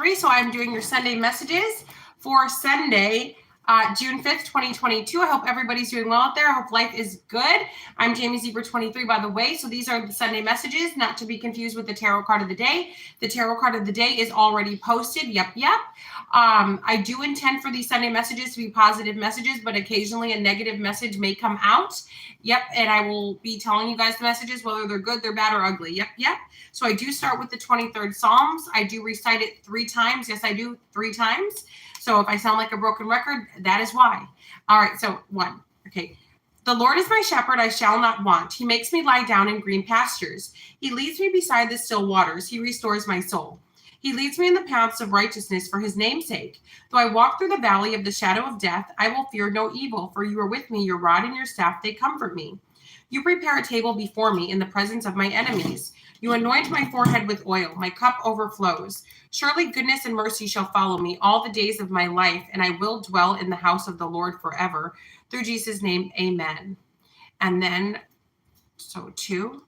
2023. So I'm doing your Sunday messages for Sunday, June 5th, 2022. I hope everybody's doing well out there. I hope life is good. I'm Jamie Zebra 23, by the way. So these are the Sunday messages, not to be confused with the tarot card of the day. The tarot card of the day is already posted. Yep. I do intend for these Sunday messages to be positive messages, but occasionally a negative message may come out. Yep. And I will be telling you guys the messages, whether they're good, they're bad, or ugly. Yep. So I do start with the 23rd Psalms. I do recite it 3 times. Yes, I do 3 times. So if I sound like a broken record, that is why. All right, so 1. Okay. The Lord is my shepherd, I shall not want. He makes me lie down in green pastures. He leads me beside the still waters. He restores my soul. He leads me in the paths of righteousness for his name's sake. Though I walk through the valley of the shadow of death, I will fear no evil, for you are with me. Your rod and your staff, they comfort me. You prepare a table before me in the presence of my enemies. You anoint my forehead with oil. My cup overflows. Surely goodness and mercy shall follow me all the days of my life, and I will dwell in the house of the Lord forever. Through Jesus' name, amen. And then, so 2.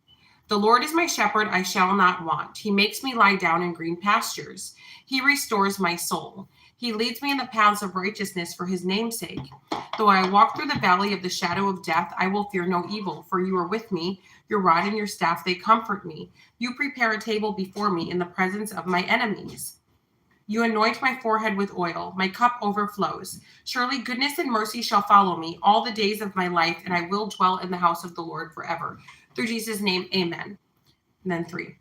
The Lord is my shepherd, I shall not want. He makes me lie down in green pastures. He restores my soul. He leads me in the paths of righteousness for his name's sake. Though I walk through the valley of the shadow of death, I will fear no evil, for you are with me. Your rod and your staff, they comfort me. You prepare a table before me in the presence of my enemies. You anoint my forehead with oil. My cup overflows. Surely goodness and mercy shall follow me all the days of my life, and I will dwell in the house of the Lord forever. Through Jesus' name, amen. And then 3.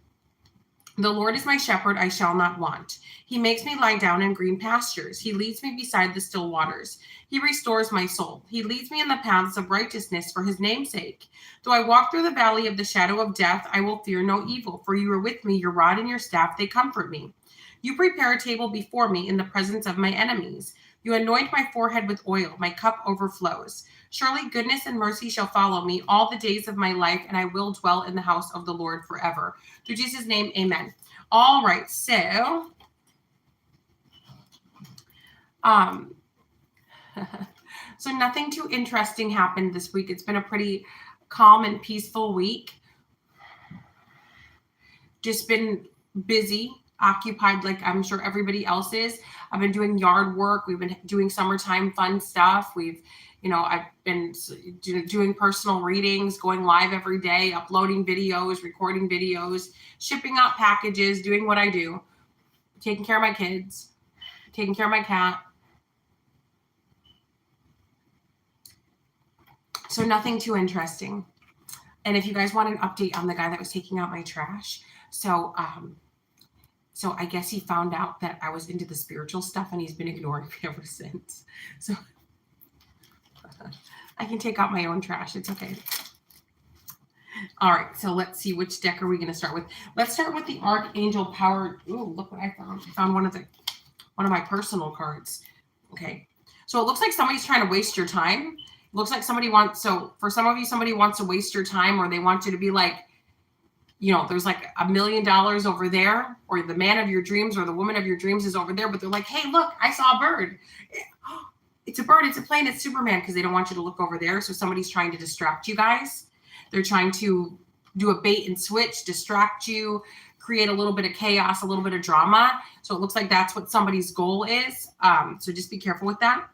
The Lord is my shepherd, I shall not want. He makes me lie down in green pastures. He leads me beside the still waters. He restores my soul. He leads me in the paths of righteousness for his name's sake. Though I walk through the valley of the shadow of death, I will fear no evil, for you are with me. Your rod and your staff, they comfort me. You prepare a table before me in the presence of my enemies. You anoint my forehead with oil. My cup overflows. Surely goodness and mercy shall follow me all the days of my life, and I will dwell in the house of the Lord forever. Through Jesus' name, amen. All right, so so nothing too interesting happened this week. It's been a pretty calm and peaceful week. Just been busy, occupied like I'm sure everybody else is. I've been doing yard work. We've been doing summertime fun stuff. I've been doing personal readings, going live every day, uploading videos, recording videos, shipping out packages, doing what I do, taking care of my kids, taking care of my cat. So nothing too interesting. And if you guys want an update on the guy that was taking out my trash, so I guess he found out that I was into the spiritual stuff and he's been ignoring me ever since. So I can take out my own trash. It's okay. All right. So let's see, which deck are we going to start with? Let's start with the Archangel Power. Ooh, look what I found. I found one of my personal cards. Okay. So it looks like somebody's trying to waste your time. It looks like for some of you, somebody wants to waste your time, or they want you to be like, there's like $1 million over there, or the man of your dreams or the woman of your dreams is over there, but they're like, hey, look, I saw a bird. It's a bird, it's a plane, it's Superman, because they don't want you to look over there. So somebody's trying to distract you guys. They're trying to do a bait and switch, distract you, create a little bit of chaos, a little bit of drama. So it looks like that's what somebody's goal is. So just be careful with that.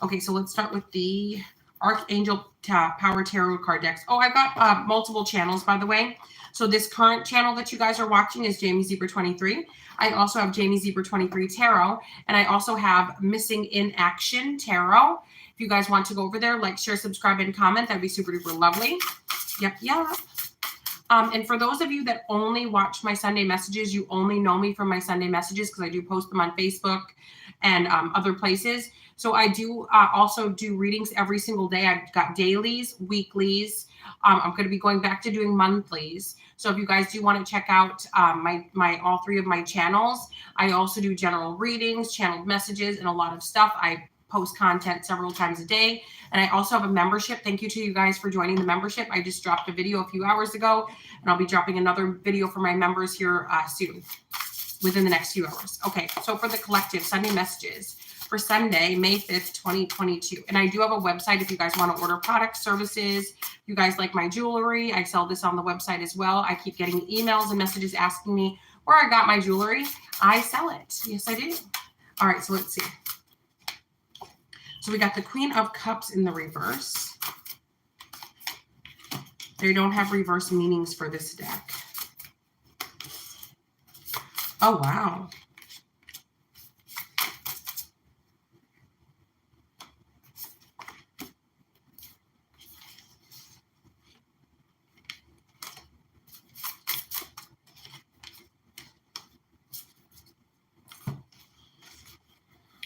Okay, so let's start with the Archangel Power Tarot card decks. Oh, I've got multiple channels, by the way. So this current channel that you guys are watching is Jamie Zebra 23. I also have Jamie Zebra 23 Tarot, and I also have Missing in Action Tarot. If you guys want to go over there, like, share, subscribe, and comment, that'd be super duper lovely. Yep. And for those of you that only watch my Sunday messages, you only know me from my Sunday messages because I do post them on Facebook and other places. So I do also do readings every single day. I've got dailies, weeklies. I'm going to be going back to doing monthlies. So if you guys do want to check out all 3 of my channels, I also do general readings, channeled messages, and a lot of stuff. I post content several times a day. And I also have a membership. Thank you to you guys for joining the membership. I just dropped a video a few hours ago, and I'll be dropping another video for my members here soon, within the next few hours. Okay, so for the collective Sunday messages for Sunday, May 5th, 2022. And I do have a website if you guys want to order products, services. You guys like my jewelry, I sell this on the website as well. I keep getting emails and messages asking me where I got my jewelry. I sell it. Yes, I do. All right, so let's see. So we got the Queen of Cups in the reverse. They don't have reverse meanings for this deck. Oh, wow.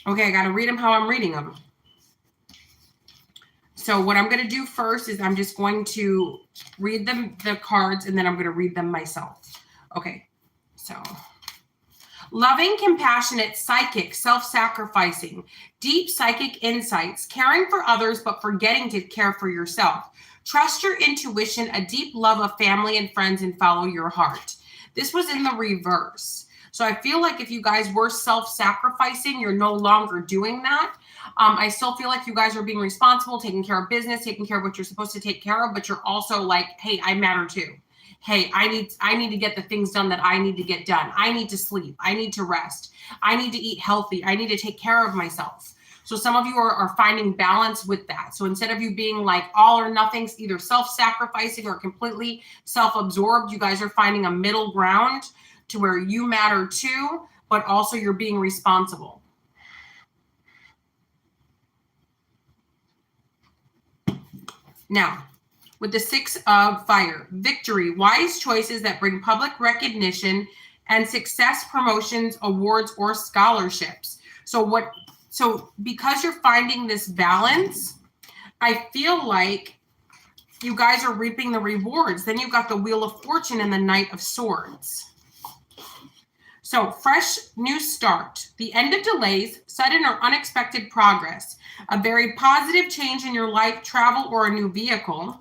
Okay, I got to read them how I'm reading them. So what I'm going to do first is I'm just going to read them, the cards, and then I'm going to read them myself. Okay, so loving, compassionate, psychic, self-sacrificing, deep psychic insights, caring for others but forgetting to care for yourself. Trust your intuition, a deep love of family and friends, and follow your heart. This was in the reverse. So I feel like if you guys were self-sacrificing, you're no longer doing that. I still feel like you guys are being responsible, taking care of business, taking care of what you're supposed to take care of, but you're also like, hey, I matter too. Hey, I need to get the things done that I need to get done. I need to sleep. I need to rest. I need to eat healthy. I need to take care of myself. So some of you are finding balance with that. So instead of you being like all or nothing, either self-sacrificing or completely self-absorbed, you guys are finding a middle ground to where you matter too, but also you're being responsible. Now, with the Six of Fire, victory, wise choices that bring public recognition and success, promotions, awards, or scholarships. So because you're finding this balance, I feel like you guys are reaping the rewards. Then you've got the Wheel of Fortune and the Knight of Swords. So fresh new start, the end of delays, sudden or unexpected progress, a very positive change in your life, travel, or a new vehicle.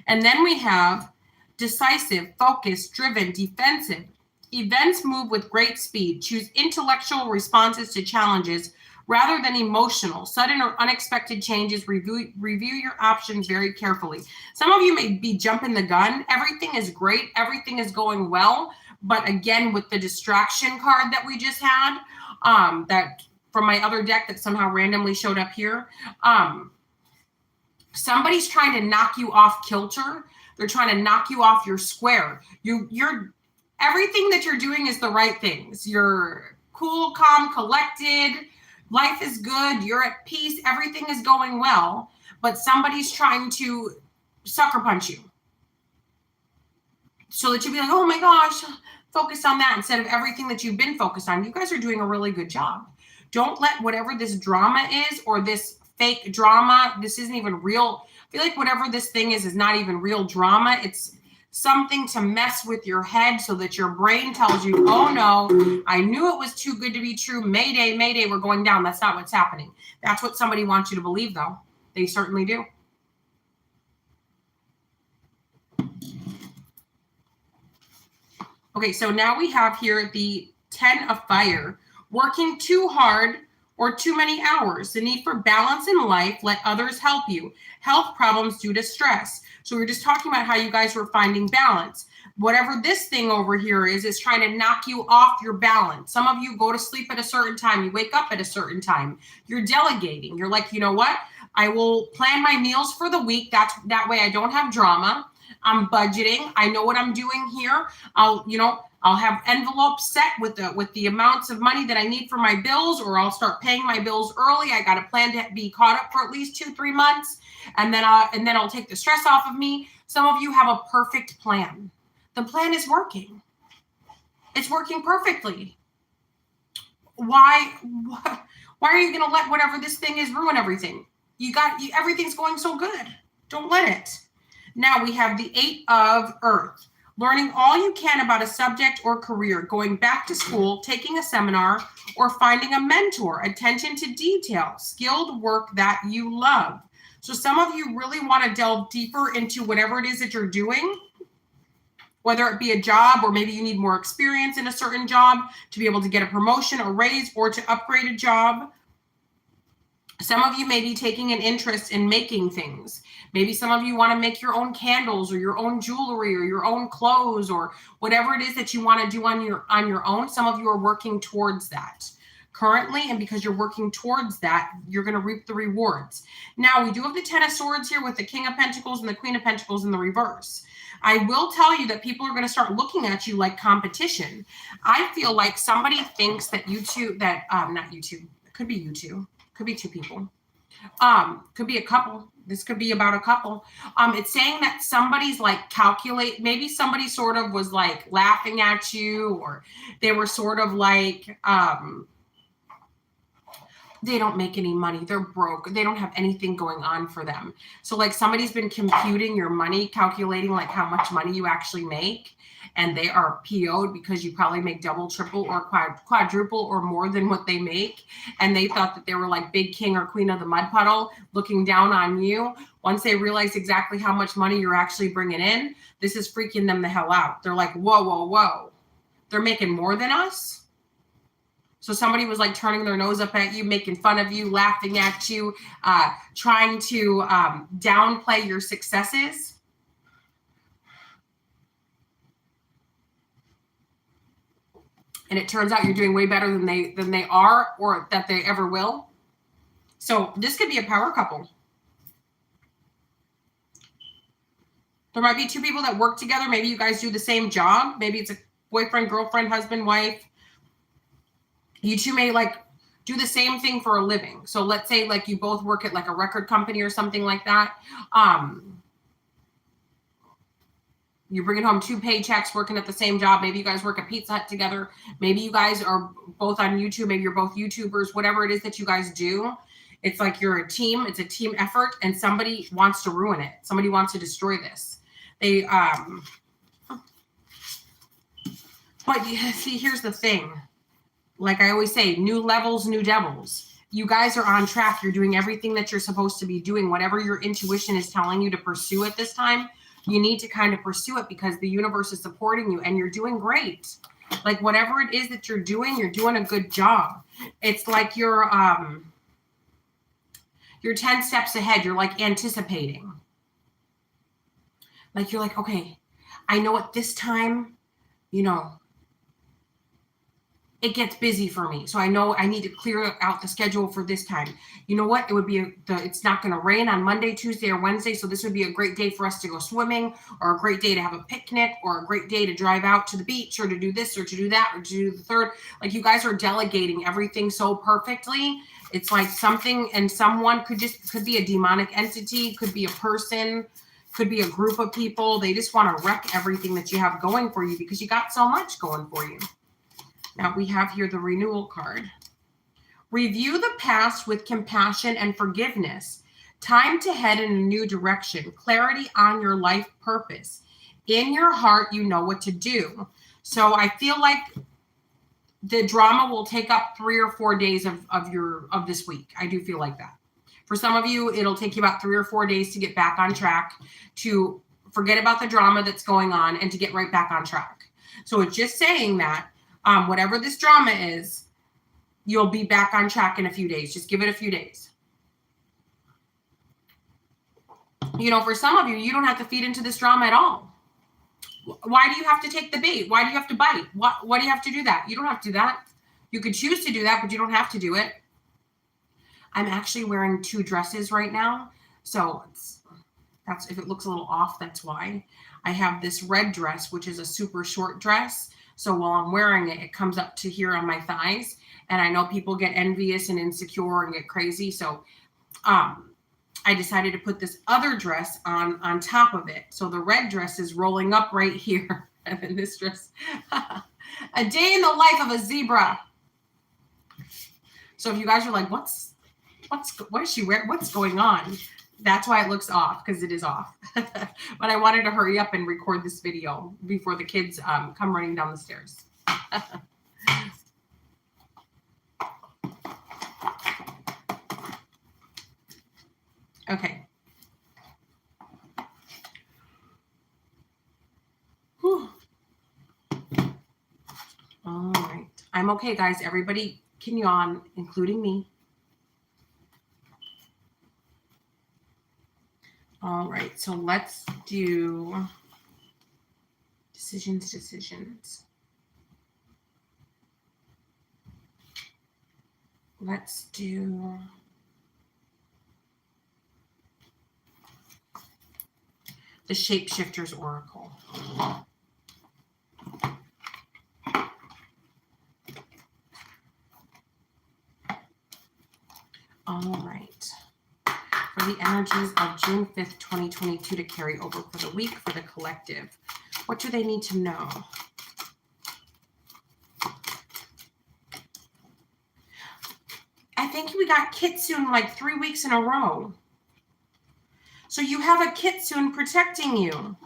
And then we have decisive, focused, driven, defensive. Events move with great speed. Choose intellectual responses to challenges rather than emotional. Sudden or unexpected changes. Review your options very carefully. Some of you may be jumping the gun. Everything is great. Everything is going well. But again, with the distraction card that we just had, that from my other deck that somehow randomly showed up here, somebody's trying to knock you off kilter. They're trying to knock you off your square. You're everything that you're doing is the right things. You're cool, calm, collected. Life is good. You're at peace. Everything is going well. But somebody's trying to sucker punch you. So that you'd be like, oh my gosh, focus on that instead of everything that you've been focused on. You guys are doing a really good job. Don't let whatever this drama is or this fake drama, this isn't even real. I feel like whatever this thing is not even real drama. It's something to mess with your head so that your brain tells you, oh no, I knew it was too good to be true. Mayday, mayday, we're going down. That's not what's happening. That's what somebody wants you to believe though. They certainly do. Okay, so now we have here the 10 of Fire. Working too hard or too many hours. The need for balance in life. Let others help you. Health problems due to stress. So we're just talking about how you guys were finding balance. Whatever this thing over here is trying to knock you off your balance. Some of you go to sleep at a certain time. You wake up at a certain time. You're delegating. You're like, you know what? I will plan my meals for the week. That way I don't have drama. I'm budgeting. I know what I'm doing here. I'll have envelopes set with the amounts of money that I need for my bills, or I'll start paying my bills early. I got a plan to be caught up for at least 2-3 months, and then I'll take the stress off of me. Some of you have a perfect plan. The plan is working. It's working perfectly. Why are you going to let whatever this thing is ruin everything? Everything's going so good. Don't let it. Now we have the 8 of Earth. Learning all you can about a subject or career, going back to school, taking a seminar, or finding a mentor. Attention to detail, skilled work that you love. So some of you really want to delve deeper into whatever it is that you're doing, whether it be a job or maybe you need more experience in a certain job to be able to get a promotion, a raise, or to upgrade a job. Some of you may be taking an interest in making things. Maybe some of you want to make your own candles or your own jewelry or your own clothes or whatever it is that you want to do on your own. Some of you are working towards that currently, and because you're working towards that, you're going to reap the rewards. Now, we do have the Ten of Swords here with the King of Pentacles and the Queen of Pentacles in the reverse. I will tell you that people are going to start looking at you like competition. I feel like somebody thinks that you two, not you two, it could be you two. Could be two people. Could be a couple. This could be about a couple. It's saying that somebody's like maybe somebody sort of was like laughing at you, or they were sort of like, they don't make any money. They're broke. They don't have anything going on for them. So like somebody's been computing your money, calculating like how much money you actually make. And they are PO'd because you probably make double, triple, or quadruple or more than what they make. And they thought that they were like big king or queen of the mud puddle looking down on you. Once they realize exactly how much money you're actually bringing in, this is freaking them the hell out. They're like, whoa, whoa, whoa. They're making more than us? So somebody was like turning their nose up at you, making fun of you, laughing at you, trying to downplay your successes. And it turns out you're doing way better than they are, or that they ever will. So this could be a power couple. There might be two people that work together. Maybe you guys do the same job. Maybe it's a boyfriend, girlfriend, husband, wife. You two may like do the same thing for a living. So let's say like you both work at like a record company or something like that. You're bringing home 2 paychecks working at the same job. Maybe you guys work at Pizza Hut together. Maybe you guys are both on YouTube. Maybe you're both YouTubers, whatever it is that you guys do. It's like you're a team. It's a team effort, and somebody wants to ruin it. Somebody wants to destroy this. But see, here's the thing. Like I always say, new levels, new devils. You guys are on track. You're doing everything that you're supposed to be doing. Whatever your intuition is telling you to pursue at this time, you need to kind of pursue it because the universe is supporting you and you're doing great. Like whatever it is that you're doing a good job. It's like you're 10 steps ahead. You're like anticipating. Like you're like, okay, I know at this time, it gets busy for me. So I know I need to clear out the schedule for this time. You know what? It would be it's not going to rain on Monday, Tuesday, or Wednesday. So this would be a great day for us to go swimming, or a great day to have a picnic, or a great day to drive out to the beach, or to do this, or to do that, or to do the third. Like you guys are delegating everything so perfectly. It's like something, and someone could be a demonic entity, could be a person, could be a group of people. They just want to wreck everything that you have going for you because you got so much going for you. Now we have here the renewal card. Review the past with compassion and forgiveness. Time to head in a new direction. Clarity on your life purpose. In your heart, you know what to do. So I feel like the drama will take up 3 or 4 days of this week. I do feel like that. For some of you, it'll take you about 3 or 4 days to get back on track, to forget about the drama that's going on and to get right back on track. So it's just saying that whatever this drama is, you'll be back on track in a few days. Just give it a few days. For some of you, you don't have to feed into this drama at all. Why do you have to take the bait? Why do you have to bite? Why do you have to do that? You don't have to do that. You could choose to do that, but you don't have to do it. I'm actually wearing 2 dresses right now. So that's if it looks a little off, that's why. I have this red dress, which is a super short dress. So while I'm wearing it, it comes up to here on my thighs. And I know people get envious and insecure and get crazy. So I decided to put this other dress on top of it. So the red dress is rolling up right here. And then this dress, a day in the life of a zebra. So if you guys are like, what is she wearing? What's going on? That's why it looks off, because it is off. But I wanted to hurry up and record this video before the kids come running down the stairs. Okay. Whew. All right. I'm okay, guys. Everybody can yawn, including me. All right, so let's do decisions. Let's do the Shapeshifters Oracle. All right. For the energies of June 5th, 2022 to carry over for the week for the collective. What do they need to know? I think we got Kitsune like 3 weeks in a row. So you have a Kitsune protecting you.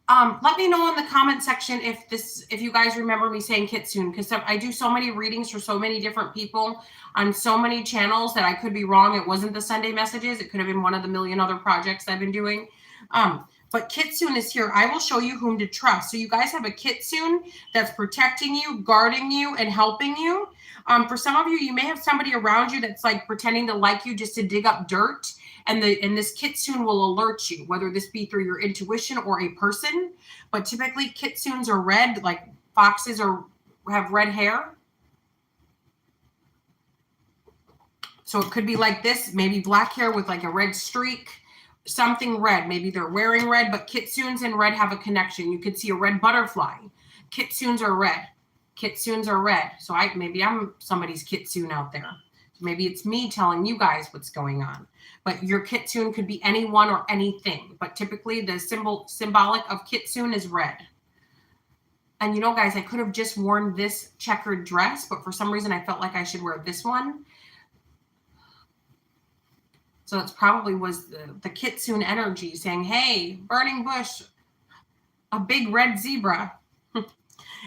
Let me know in the comment section if you guys remember me saying Kitsune, because I do so many readings for so many different people on so many channels that I could be wrong. It wasn't the Sunday messages. It could have been one of the million other projects I've been doing. But Kitsune is here. I will show you whom to trust. So you guys have a Kitsune that's protecting you, guarding you, and helping you. For some of you, you may have somebody around you that's like pretending to like you just to dig up dirt. And this Kitsune will alert you, whether this be through your intuition or a person. But typically Kitsunes are red, like foxes have red hair. So it could be like this, maybe black hair with like a red streak, something red. Maybe they're wearing red, but Kitsunes and red have a connection. You could see a red butterfly. Kitsunes are red. Kitsunes are red. So maybe I'm somebody's Kitsune out there. So maybe it's me telling you guys what's going on. But your Kitsune could be anyone or anything. But typically the symbolic of Kitsune is red. And you know, guys, I could have just worn this checkered dress, but for some reason I felt like I should wear this one. So it's probably was the Kitsune energy saying, hey, burning bush, a big red zebra.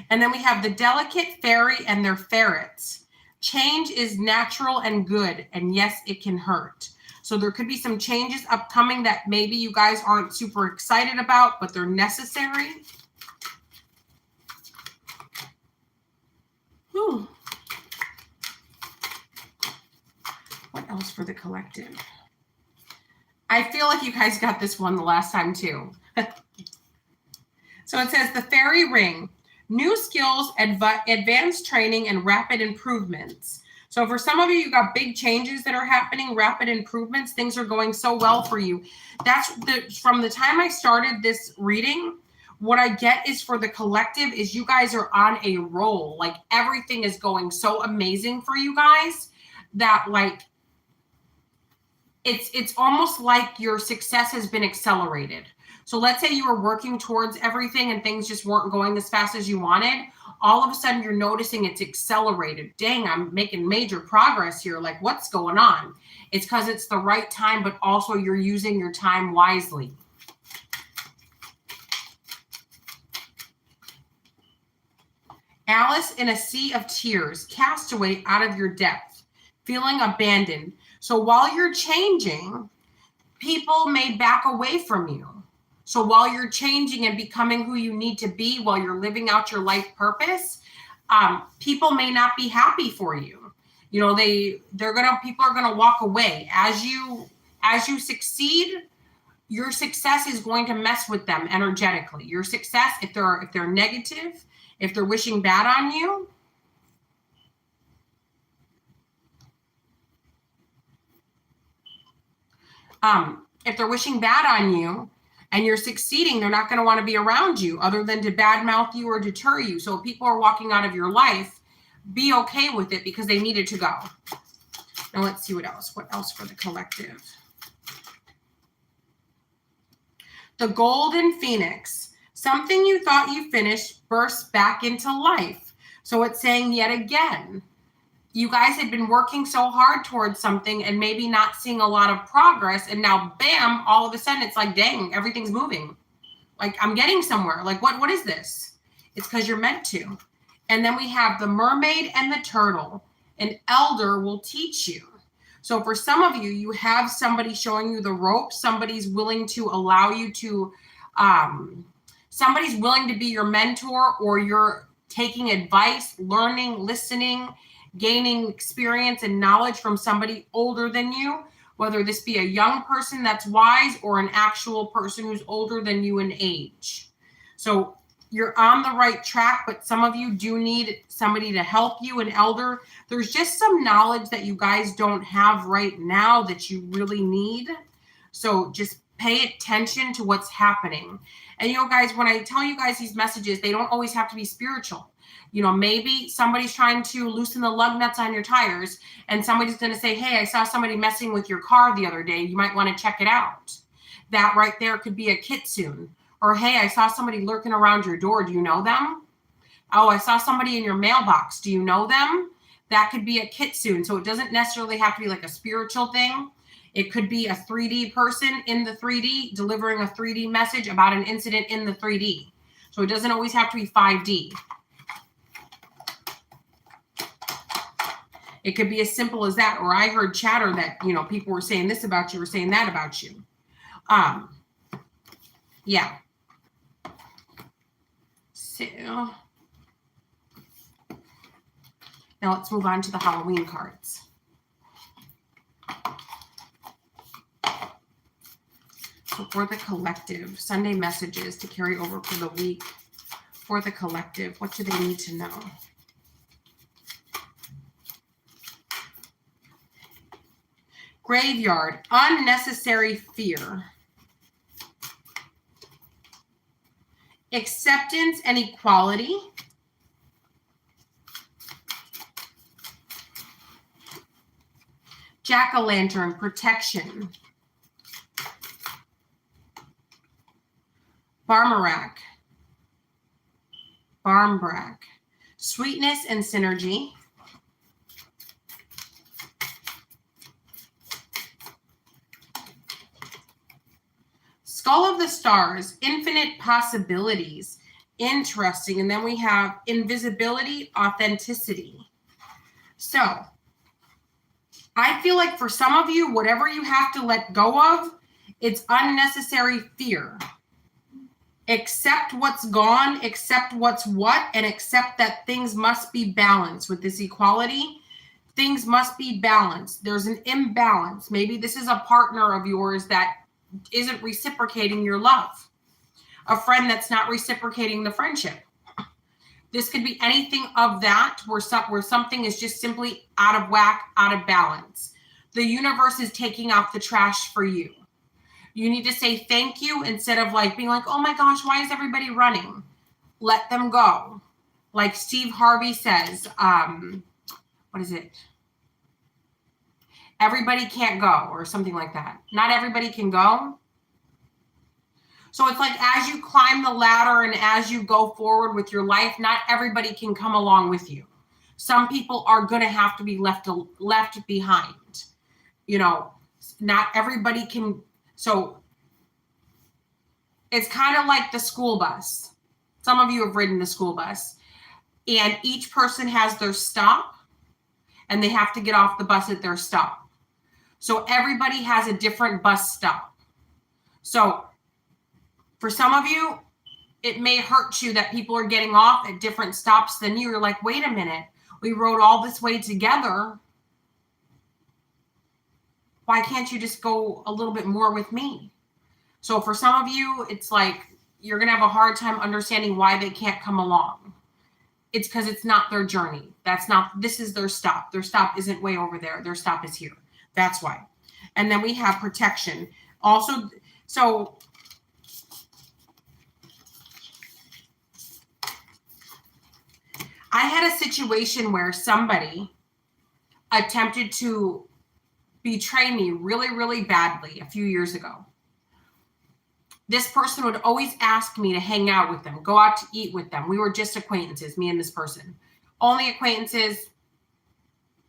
And then we have the delicate fairy and their ferrets. Change is natural and good, and yes, it can hurt. So there could be some changes upcoming that maybe you guys aren't super excited about, but they're necessary. Whew. What else for the collective? I feel like you guys got this one the last time too. So it says the fairy ring, new skills, advanced training, and rapid improvements. So for some of you, you got big changes that are happening, rapid improvements. Things are going so well for you. That's from the time I started this reading, what I get is for the collective is you guys are on a roll. Like everything is going so amazing for you guys that like, it's almost like your success has been accelerated. So let's say you were working towards everything and things just weren't going as fast as you wanted. All of a sudden you're noticing it's accelerated. Dang, I'm making major progress here. Like what's going on? It's because it's the right time, but also you're using your time wisely. Alice in a sea of tears, castaway out of your depth, feeling abandoned. So while you're changing, people may back away from you. So while you're changing and becoming who you need to be, while you're living out your life purpose, people may not be happy for you. You know, people are gonna walk away as you succeed. Your success is going to mess with them energetically. Your success, if they're negative, if they're wishing bad on you. If they're wishing bad on you and you're succeeding, they're not going to want to be around you other than to badmouth you or deter you. So if people are walking out of your life, be okay with it because they needed to go. Now let's see what else. What else for the collective? The Golden Phoenix. Something you thought you finished bursts back into life. So it's saying yet again, you guys had been working so hard towards something and maybe not seeing a lot of progress. And now, bam, all of a sudden it's like, dang, everything's moving. Like I'm getting somewhere. Like what is this? It's because you're meant to. And then we have the mermaid and the turtle. An elder will teach you. So for some of you, you have somebody showing you the ropes. Somebody's willing to allow you to, somebody's willing to be your mentor, or you're taking advice, learning, listening, gaining experience and knowledge from somebody older than you, whether this be a young person that's wise or an actual person who's older than you in age. So you're on the right track, but some of you do need somebody to help you, an elder. There's just some knowledge that you guys don't have right now that you really need. So just pay attention to what's happening. And, guys, when I tell you guys these messages, they don't always have to be spiritual. Maybe somebody's trying to loosen the lug nuts on your tires, and somebody's going to say, hey, I saw somebody messing with your car the other day. You might want to check it out. That right there could be a kitsune. Or, hey, I saw somebody lurking around your door. Do you know them? Oh, I saw somebody in your mailbox. Do you know them? That could be a kitsune. So it doesn't necessarily have to be like a spiritual thing. It could be a 3D person in the 3D delivering a 3D message about an incident in the 3D. So it doesn't always have to be 5D. It could be as simple as that. Or I heard chatter that, people were saying this about you or saying that about you. Yeah. So now let's move on to the Halloween cards. So for the collective, Sunday messages to carry over for the week. For the collective, what do they need to know? Graveyard, unnecessary fear. Acceptance and equality. Jack-o'-lantern, protection. Barmbrack, sweetness and synergy. Skull of the stars, infinite possibilities, interesting. And then we have invisibility, authenticity. So I feel like for some of you, whatever you have to let go of, it's unnecessary fear. Accept what's gone, accept what's what, and accept that things must be balanced. With this equality, things must be balanced. There's an imbalance. Maybe this is a partner of yours that isn't reciprocating your love. A friend that's not reciprocating the friendship. This could be anything of that where something is just simply out of whack, out of balance. The universe is taking out the trash for you. You need to say thank you instead of being like, oh my gosh, why is everybody running? Let them go. Like Steve Harvey says, what is it? Everybody can't go, or something like that. Not everybody can go. So it's like as you climb the ladder and as you go forward with your life, not everybody can come along with you. Some people are going to have to be left behind. Not everybody can. So it's kind of like the school bus. Some of you have ridden the school bus, and each person has their stop, and they have to get off the bus at their stop. So everybody has a different bus stop. So for some of you, it may hurt you that people are getting off at different stops than you. You're like, wait a minute, we rode all this way together. Why can't you just go a little bit more with me? So for some of you, it's like you're going to have a hard time understanding why they can't come along. It's because it's not their journey. This is their stop. Their stop isn't way over there. Their stop is here. That's why. And then we have protection. Also, so I had a situation where somebody attempted to betray me really, really badly a few years ago. This person would always ask me to hang out with them, go out to eat with them. We were just acquaintances, me and this person. Only acquaintances,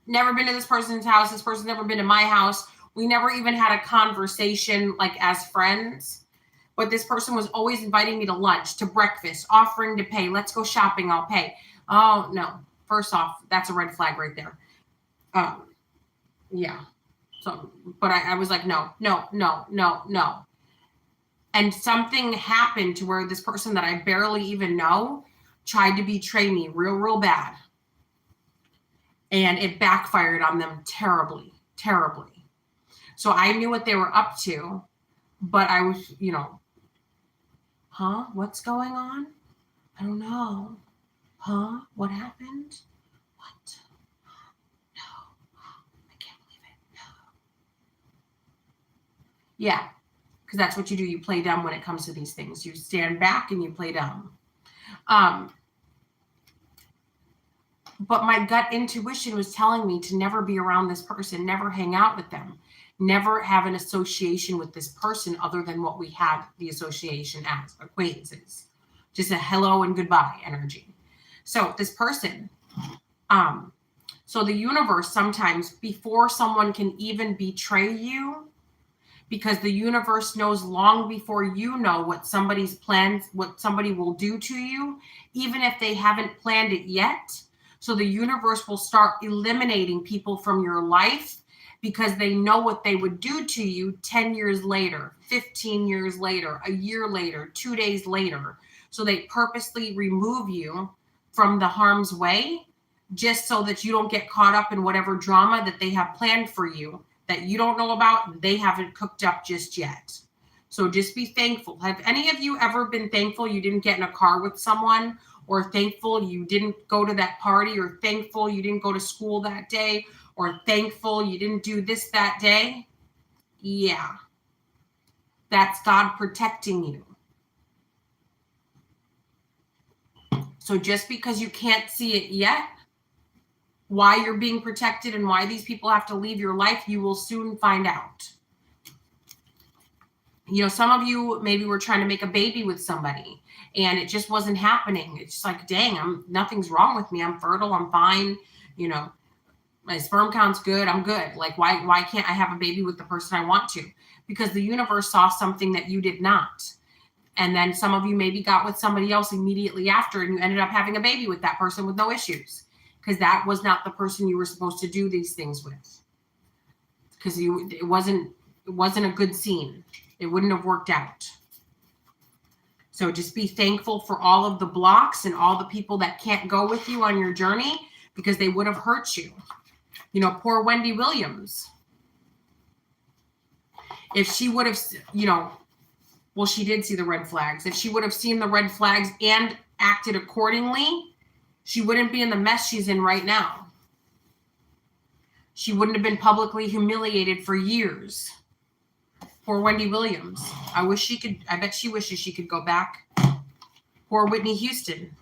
never been to this person's house. This person's never been to my house. We never even had a conversation as friends. But this person was always inviting me to lunch, to breakfast, offering to pay. Let's go shopping, I'll pay. Oh, no. First off, that's a red flag right there. Yeah. So, but I was like, no. And something happened to where this person that I barely even know tried to betray me real, real bad. And it backfired on them terribly, terribly. So I knew what they were up to, but I was, what's going on? I don't know. What happened? What? No. I can't believe it. No. Yeah, because that's what you do. You play dumb when it comes to these things. You stand back and you play dumb. But my gut intuition was telling me to never be around this person, never hang out with them, never have an association with this person other than what we had the association as, acquaintances. Just a hello and goodbye energy. So this person, so the universe sometimes, before someone can even betray you, because the universe knows long before you know what somebody's plans, what somebody will do to you, even if they haven't planned it yet. So the universe will start eliminating people from your life because they know what they would do to you 10 years later, 15 years later, a year later, 2 days later. So they purposely remove you from the harm's way just so that you don't get caught up in whatever drama that they have planned for you that you don't know about and they haven't cooked up just yet. So just be thankful. Have any of you ever been thankful you didn't get in a car with someone, or thankful you didn't go to that party, or thankful you didn't go to school that day, or thankful you didn't do this that day? Yeah. That's God protecting you. So just because you can't see it yet, why you're being protected and why these people have to leave your life, you will soon find out. Some of you maybe were trying to make a baby with somebody and it just wasn't happening. It's just like, dang, nothing's wrong with me. I'm fertile. I'm fine. My sperm count's good. I'm good. Like, why can't I have a baby with the person I want to? Because the universe saw something that you did not. And then some of you maybe got with somebody else immediately after and you ended up having a baby with that person with no issues. Because that was not the person you were supposed to do these things with. Because it wasn't a good scene. It wouldn't have worked out. So just be thankful for all of the blocks and all the people that can't go with you on your journey because they would have hurt you. Poor Wendy Williams. If she would have, well, she did see the red flags. If she would have seen the red flags and acted accordingly, she wouldn't be in the mess she's in right now. She wouldn't have been publicly humiliated for years. Poor Wendy Williams. I bet she wishes she could go back. Poor Whitney Houston.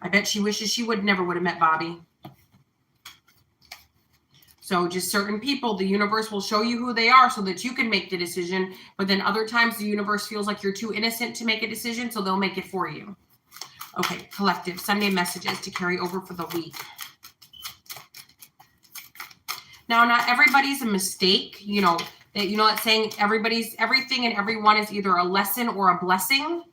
I bet she wishes she never would have met Bobby. So just certain people, the universe will show you who they are so that you can make the decision. But then other times the universe feels like you're too innocent to make a decision, so they'll make it for you. Okay, collective, Sunday messages to carry over for the week. Now, not everybody's a mistake. That saying everything and everyone is either a lesson or a blessing.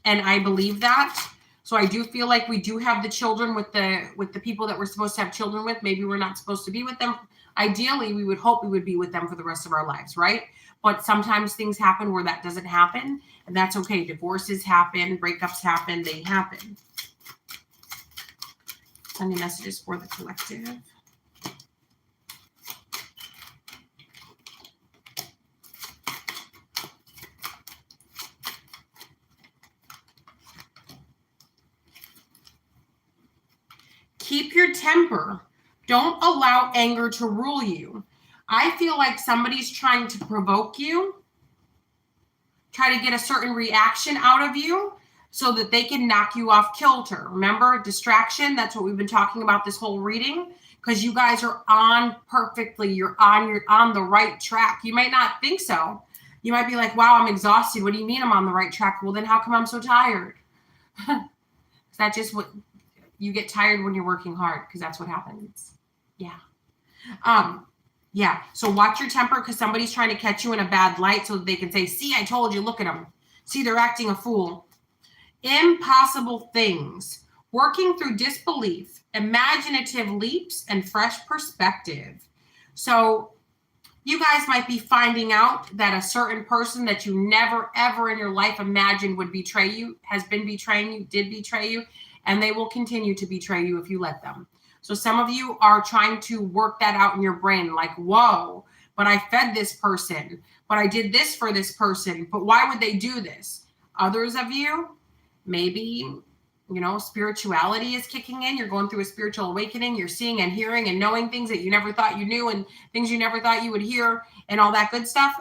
And I believe that. So I do feel like we do have the children with the people that we're supposed to have children with. Maybe we're not supposed to be with them. Ideally, we would hope we would be with them for the rest of our lives, right? But sometimes things happen where that doesn't happen, and that's okay. Divorces happen, breakups happen, they happen. Sunday messages for the collective. Keep your temper. Don't allow anger to rule you. I feel like somebody's trying to provoke you, try to get a certain reaction out of you so that they can knock you off kilter. Remember, distraction, that's what we've been talking about this whole reading, because you guys are on perfectly. You're on the right track. You might not think so. You might be like, wow, I'm exhausted. What do you mean I'm on the right track? Well, then how come I'm so tired? Is that just what you get tired when you're working hard? Because that's what happens. Yeah. Yeah. So watch your temper because somebody's trying to catch you in a bad light so that they can say, see, I told you, look at them. See, they're acting a fool. Impossible things. Working through disbelief, imaginative leaps, and fresh perspective. So you guys might be finding out that a certain person that you never, ever in your life imagined would betray you, has been betraying you, did betray you, and they will continue to betray you if you let them. So some of you are trying to work that out in your brain, like, whoa, but I fed this person, but I did this for this person, but why would they do this? Others of you, maybe, spirituality is kicking in. You're going through a spiritual awakening. You're seeing and hearing and knowing things that you never thought you knew and things you never thought you would hear and all that good stuff.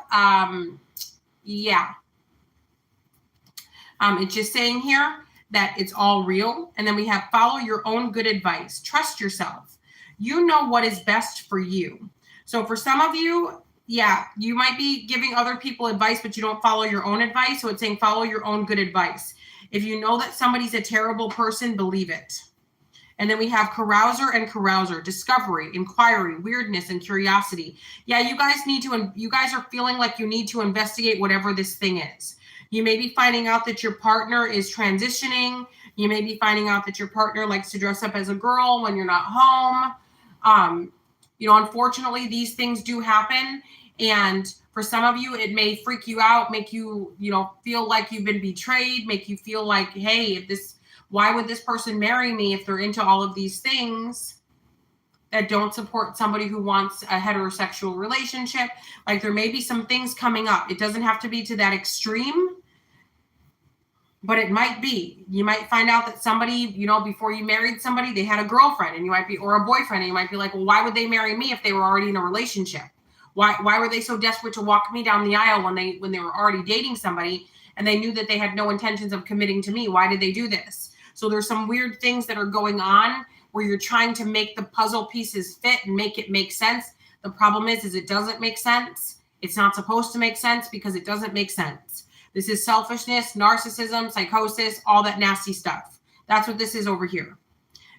Yeah. It's just saying here that it's all real. And then we have follow your own good advice. Trust yourself. You know what is best for you. So for some of you, yeah, you might be giving other people advice, but you don't follow your own advice. So it's saying follow your own good advice. If you know that somebody's a terrible person, believe it. And then we have carouser and carouser, discovery, inquiry, weirdness, and curiosity. Yeah, you guys are feeling like you need to investigate whatever this thing is. You may be finding out that your partner is transitioning. You may be finding out that your partner likes to dress up as a girl when you're not home. Unfortunately, these things do happen. And for some of you, it may freak you out, make you, feel like you've been betrayed, make you feel like, hey, why would this person marry me if they're into all of these things that don't support somebody who wants a heterosexual relationship? Like there may be some things coming up. It doesn't have to be to that extreme, but it might be. You might find out that somebody, before you married somebody, they had a girlfriend or a boyfriend, and you might be like, well, why would they marry me if they were already in a relationship? Why were they so desperate to walk me down the aisle when they were already dating somebody and they knew that they had no intentions of committing to me? Why did they do this? So there's some weird things that are going on where you're trying to make the puzzle pieces fit and make it make sense. The problem is it doesn't make sense. It's not supposed to make sense because it doesn't make sense. This is selfishness, narcissism, psychosis, all that nasty stuff. That's what this is over here.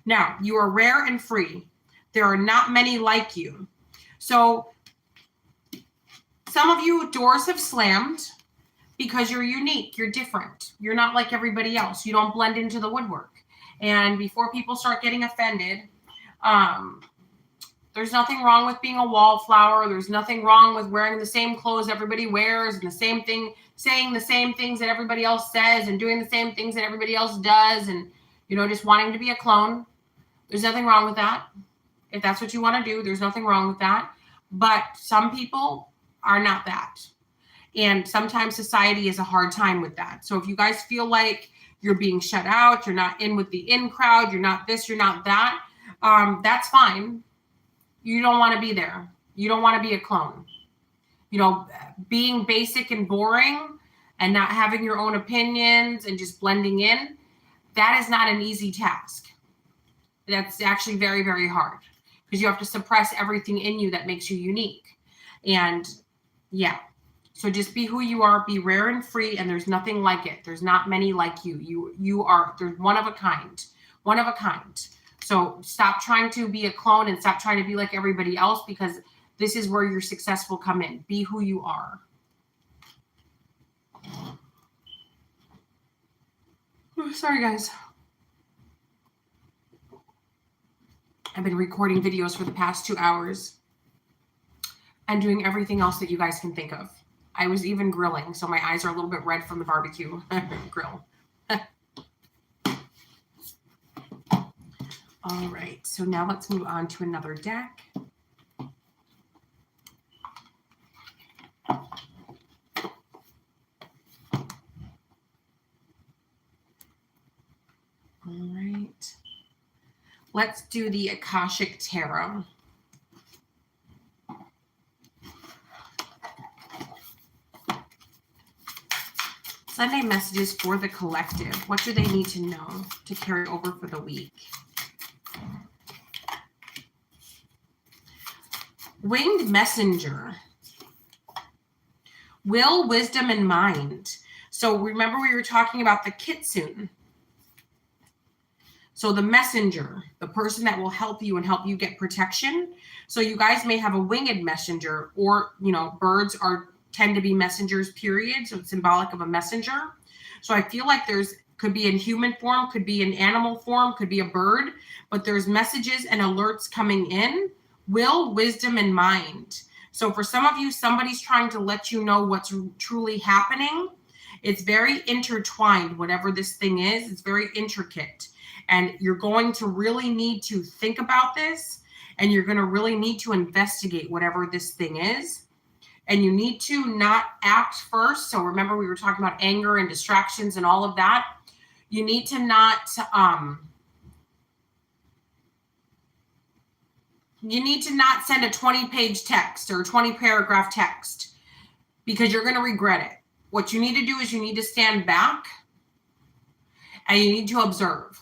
Now, you are rare and free. There are not many like you. So some of you, doors have slammed because you're unique. You're different. You're not like everybody else. You don't blend into the woodwork. And before people start getting offended, there's nothing wrong with being a wallflower. There's nothing wrong with wearing the same clothes everybody wears and the same thing, saying the same things that everybody else says and doing the same things that everybody else does and, just wanting to be a clone. There's nothing wrong with that. If that's what you want to do, there's nothing wrong with that. But some people are not that. And sometimes society is a hard time with that. So if you guys feel like you're being shut out, you're not in with the in crowd, you're not this, you're not that, that's fine. You don't want to be there. You don't want to be a clone. Being basic and boring and not having your own opinions and just blending in, that is not an easy task. That's actually very, very hard because you have to suppress everything in you that makes you unique. And yeah, so just be who you are, be rare and free, and there's nothing like it. There's not many like you. There's one of a kind. So stop trying to be a clone and stop trying to be like everybody else because this is where your success will come in. Be who you are. Oh, sorry, guys. I've been recording videos for the past 2 hours and doing everything else that you guys can think of. I was even grilling, so my eyes are a little bit red from the barbecue grill. All right, so now let's move on to another deck. All right, let's do the Akashic Tarot. Sunday messages for the collective. What do they need to know to carry over for the week? Winged Messenger. Will, wisdom, and mind. So remember we were talking about the kitsune. So the messenger, the person that will help you and help you get protection. So you guys may have a winged messenger or, birds tend to be messengers, period. So it's symbolic of a messenger. So I feel like could be in human form, could be in animal form, could be a bird, but there's messages and alerts coming in. Will, wisdom, and mind. So for some of you, somebody's trying to let you know what's truly happening. It's very intertwined, whatever this thing is. It's very intricate. And you're going to really need to think about this, and you're going to really need to investigate whatever this thing is. And you need to not act first. So remember, we were talking about anger and distractions and all of that. You need to not, send a 20-page text or a 20-paragraph text, because you're going to regret it. What you need to do is you need to stand back and you need to observe.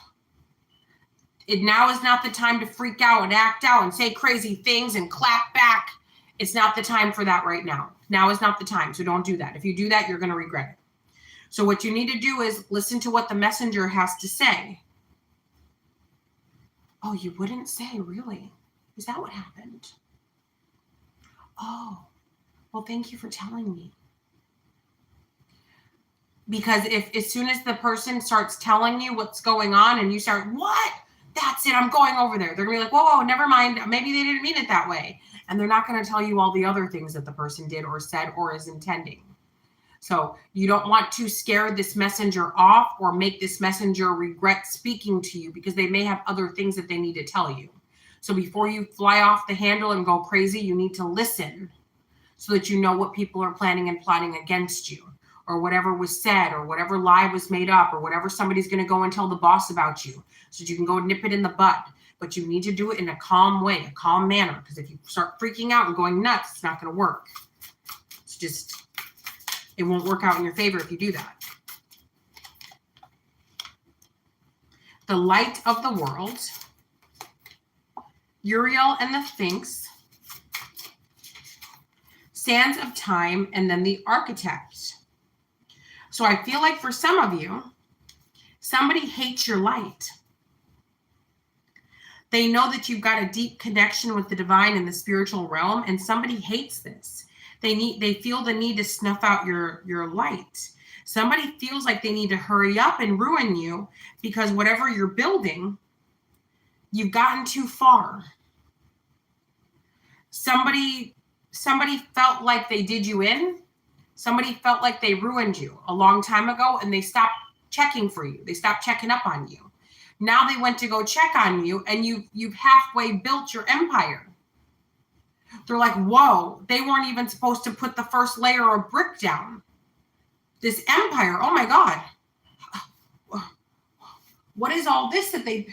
Now is not the time to freak out and act out and say crazy things and clap back. It's not the time for that right now. Now is not the time. So don't do that. If you do that, you're going to regret it. So what you need to do is listen to what the messenger has to say. Oh, you wouldn't say, really? Is that what happened? Oh, well, thank you for telling me. Because if as soon as the person starts telling you what's going on and you start, what? That's it, I'm going over there. They're going to be like, whoa, never mind. Maybe they didn't mean it that way. And they're not going to tell you all the other things that the person did or said or is intending. So you don't want to scare this messenger off or make this messenger regret speaking to you, because they may have other things that they need to tell you. So before you fly off the handle and go crazy, you need to listen so that you know what people are planning and plotting against you, or whatever was said, or whatever lie was made up, or whatever somebody's going to go and tell the boss about you, so that you can go nip it in the bud. But you need to do it in a calm way, a calm manner, because if you start freaking out and going nuts, it's not going to work. It's just, it won't work out in your favor if you do that. The light of the world, Uriel and the Sphinx, Sands of Time, and then the Architect. So I feel like for some of you, somebody hates your light. They know that you've got a deep connection with the divine and the spiritual realm, and somebody hates this. They feel the need to snuff out your light. Somebody feels like they need to hurry up and ruin you, because whatever you're building, you've gotten too far. Somebody felt like they did you in. Somebody felt like they ruined you a long time ago, and they stopped checking for you. They stopped checking up on you. Now they went to go check on you, and you've halfway built your empire. They're like, whoa, they weren't even supposed to put the first layer of brick down. This empire, oh my God. What is all this that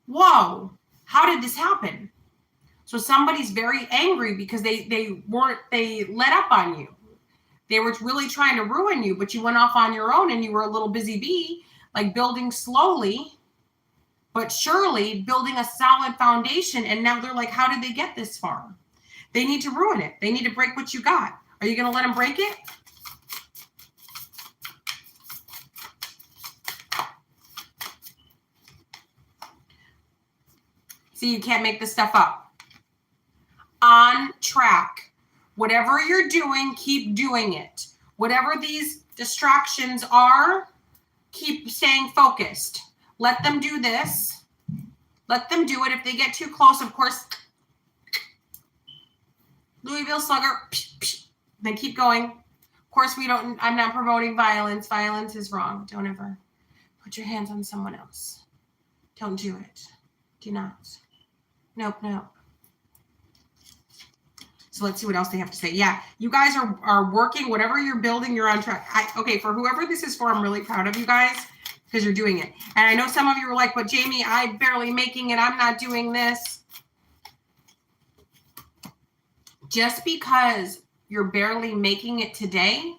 whoa, how did this happen? So somebody's very angry because they let up on you. They were really trying to ruin you, but you went off on your own and you were a little busy bee, like building slowly, but surely building a solid foundation. And now they're like, how did they get this far? They need to ruin it. They need to break what you got. Are you going to let them break it? See, you can't make this stuff up. On track. Whatever you're doing, keep doing it. Whatever these distractions are, keep staying focused. Let them do this. Let them do it. If they get too close, of course, Louisville Slugger, then keep going. Of course, I'm not promoting violence. Violence is wrong. Don't ever put your hands on someone else. Don't do it. Do not. Nope. So let's see what else they have to say. Yeah, you guys are working. Whatever you're building, you're on track. Okay, for whoever this is for, I'm really proud of you guys because you're doing it. And I know some of you are like, but Jamie, I'm barely making it. I'm not doing this. Just because you're barely making it today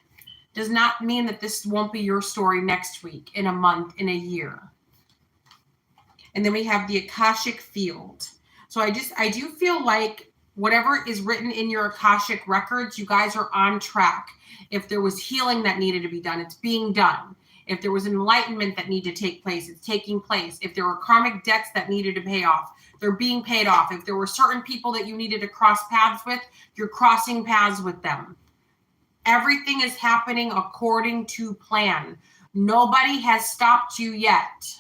does not mean that this won't be your story next week, in a month, in a year. And then we have the Akashic field. So I do feel like whatever is written in your Akashic records, you guys are on track. If there was healing that needed to be done, it's being done. If there was enlightenment that needed to take place, it's taking place. If there were karmic debts that needed to pay off, they're being paid off. If there were certain people that you needed to cross paths with, you're crossing paths with them. Everything is happening according to plan. Nobody has stopped you yet.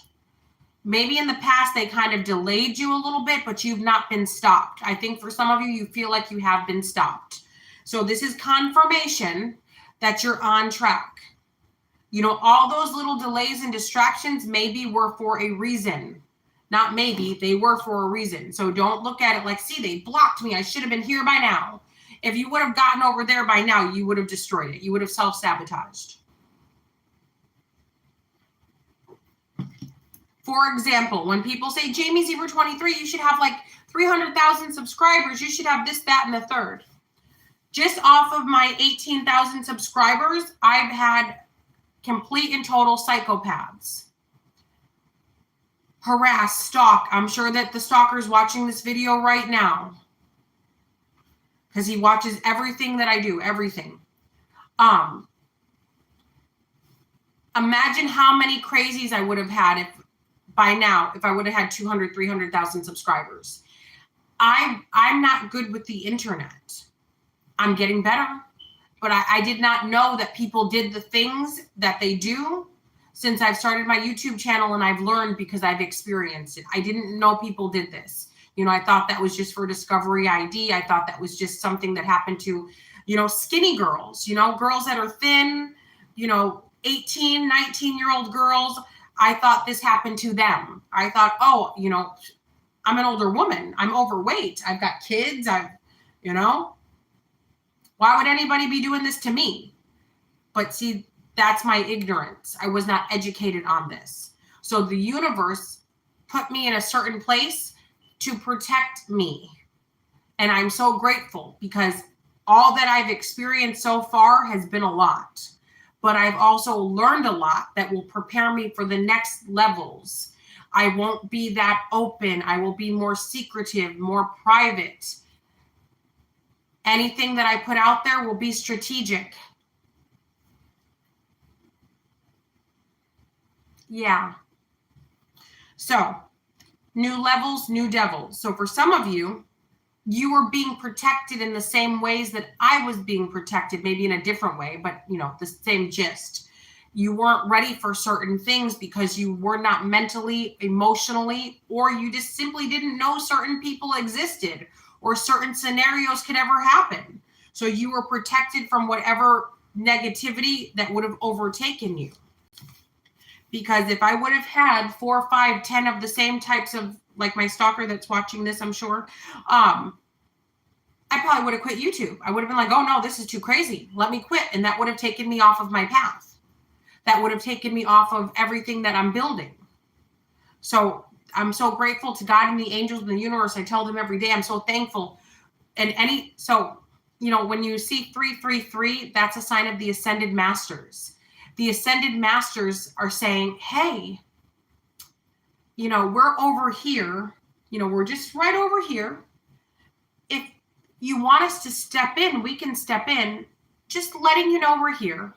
Maybe in the past, they kind of delayed you a little bit, but you've not been stopped. I think for some of you, you feel like you have been stopped. So this is confirmation that you're on track. You know, all those little delays and distractions maybe were for a reason. Not maybe, they were for a reason. So don't look at it like, see, they blocked me. I should have been here by now. If you would have gotten over there by now, you would have destroyed it. You would have self-sabotaged. For example, when people say, Jamie Zebra 23, you should have like 300,000 subscribers. You should have this, that, and the third. Just off of my 18,000 subscribers, I've had complete and total psychopaths. Harass, stalk. I'm sure that the stalker's watching this video right now, because he watches everything that I do, everything. Imagine how many crazies I would have had if by now, if I would have had 200, 300,000 subscribers. I'm not good with the internet. I'm getting better, but I did not know that people did the things that they do since I've started my YouTube channel, and I've learned because I've experienced it. I didn't know people did this. You know, I thought that was just for Discovery ID. I thought that was just something that happened to, you know, skinny girls, you know, girls that are thin, you know, 18, 19-year-old girls. I thought this happened to them. I thought, oh, you know, I'm an older woman. I'm overweight. I've got kids. You know, why would anybody be doing this to me? But see, that's my ignorance. I was not educated on this. So the universe put me in a certain place to protect me. And I'm so grateful, because all that I've experienced so far has been a lot. But I've also learned a lot that will prepare me for the next levels. I won't be that open. I will be more secretive, more private. Anything that I put out there will be strategic. Yeah. So, new levels, new devils. So for some of you, you were being protected in the same ways that I was being protected, maybe in a different way, but you know, the same gist. You weren't ready for certain things because you were not mentally, emotionally, or you just simply didn't know certain people existed or certain scenarios could ever happen. So you were protected from whatever negativity that would have overtaken you. Because if I would have had 4, 5, 10 of the same types of, like my stalker that's watching this, I'm sure, I probably would have quit YouTube. I would have been like, oh no, this is too crazy. Let me quit. And that would have taken me off of my path. That would have taken me off of everything that I'm building. So I'm so grateful to God and the angels and the universe. I tell them every day, I'm so thankful. So, you know, when you see 333, that's a sign of the ascended masters. The ascended masters are saying, hey, you know, we're over here. You know, we're just right over here. If you want us to step in, we can step in. Just letting you know we're here.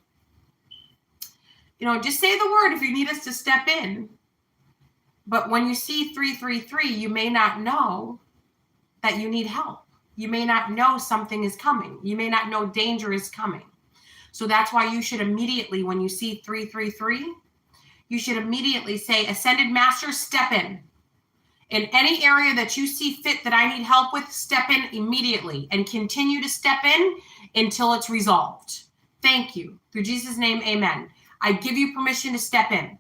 You know, just say the word if you need us to step in. But when you see 333, you may not know that you need help. You may not know something is coming. You may not know danger is coming. So that's why you should immediately, when you see 333, you should immediately say, Ascended Master, step in. In any area that you see fit that I need help with, step in immediately and continue to step in until it's resolved. Thank you. Through Jesus' name, amen. I give you permission to step in.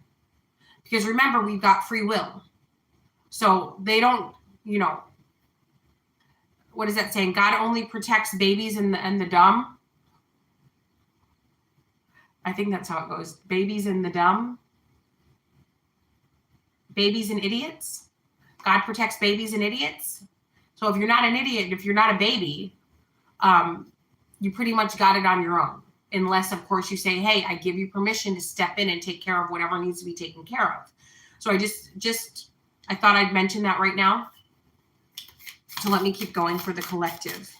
Because remember, we've got free will. So they don't, you know, what is that saying? God only protects babies and the dumb. I think that's how it goes. Babies and the dumb. Babies and idiots. God protects babies and idiots. So if you're not an idiot, if you're not a baby, you pretty much got it on your own. Unless, of course, you say, hey, I give you permission to step in and take care of whatever needs to be taken care of. So I thought I'd mention that right now. So let me keep going for the collective.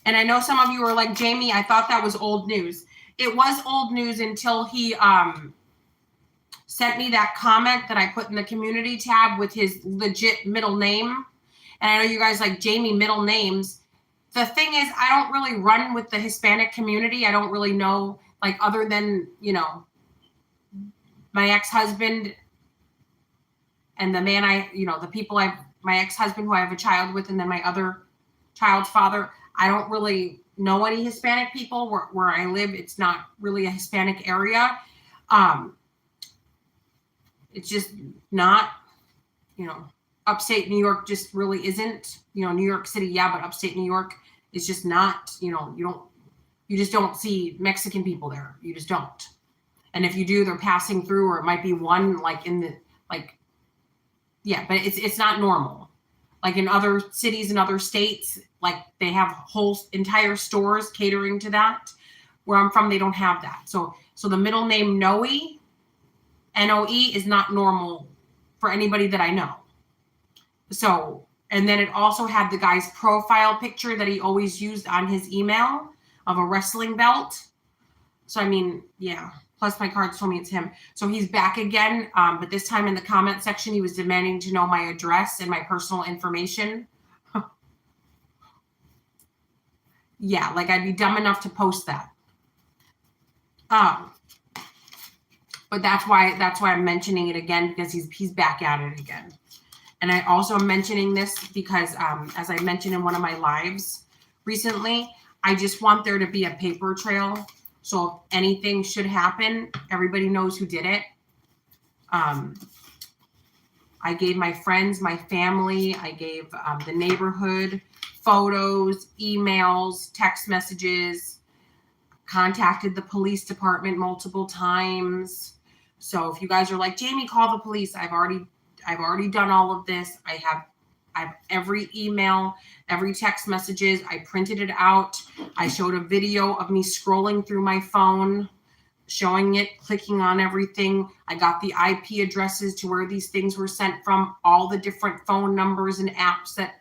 And I know some of you are like, Jamie, I thought that was old news. It was old news until he sent me that comment that I put in the community tab with his legit middle name. And I know you guys like Jamie middle names. The thing is, I don't really run with the Hispanic community. I don't really know, like, other than, you know, my ex-husband and the man my ex-husband who I have a child with, and then my other child's father. I don't really know any Hispanic people. Where I live, it's not really a Hispanic area. It's just not, upstate New York just really isn't, New York City, yeah, but upstate New York is just not, you just don't see Mexican people there. You just don't. And if you do, they're passing through, or it might be one but it's not normal. Like in other cities and other states, like they have whole entire stores catering to that. Where I'm from, they don't have that. So the middle name Noe, N-O-E, is not normal for anybody that I know. So, and then it also had the guy's profile picture that he always used on his email of a wrestling belt. So, I mean, yeah. Plus my cards told me it's him. So he's back again. But this time in the comment section, he was demanding to know my address and my personal information. Yeah, like I'd be dumb enough to post that. But that's why I'm mentioning it again, because he's back at it again. And I also am mentioning this because, as I mentioned in one of my lives recently, I just want there to be a paper trail. So if anything should happen, everybody knows who did it. I gave my friends, my family, I gave the neighborhood photos, emails, text messages, contacted the police department multiple times. So if you guys are like, Jamie, call the police, I've already done all of this. I have every email, every text messages. I printed it out. I showed a video of me scrolling through my phone, showing it, clicking on everything. I got the IP addresses to where these things were sent from, all the different phone numbers and apps that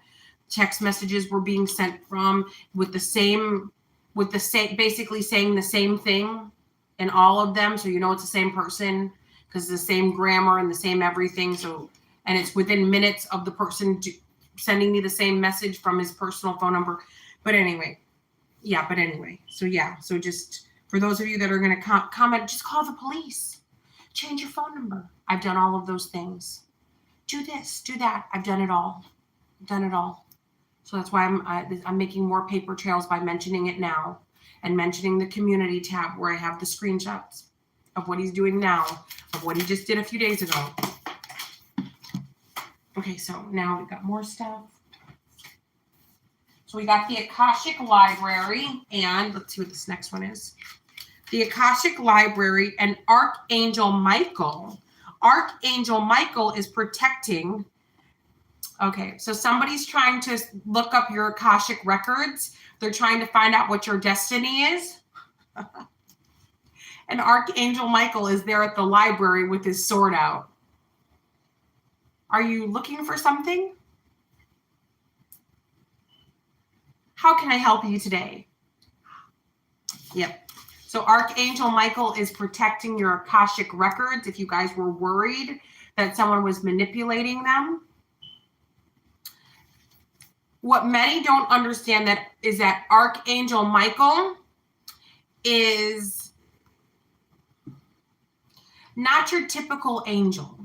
text messages were being sent from, with the same, basically saying the same thing in all of them. So it's the same person, because the same grammar and the same everything. So, and it's within minutes of the person sending me the same message from his personal phone number. But anyway, so just for those of you that are going to comment, just call the police, change your phone number. I've done all of those things. Do this, do that. I've done it all. So that's why I'm making more paper trails by mentioning it now, and mentioning the community tab where I have the screenshots of what he's doing now, of what he just did a few days ago. Okay, so now we've got more stuff. So we got the Akashic Library, and let's see what this next one is. The Akashic Library and Archangel Michael. Archangel Michael is protecting. Okay, so somebody's trying to look up your Akashic records. They're trying to find out what your destiny is. And Archangel Michael is there at the library with his sword out. Are you looking for something? How can I help you today? Yep. So Archangel Michael is protecting your Akashic records if you guys were worried that someone was manipulating them. What many don't understand is that Archangel Michael is not your typical angel.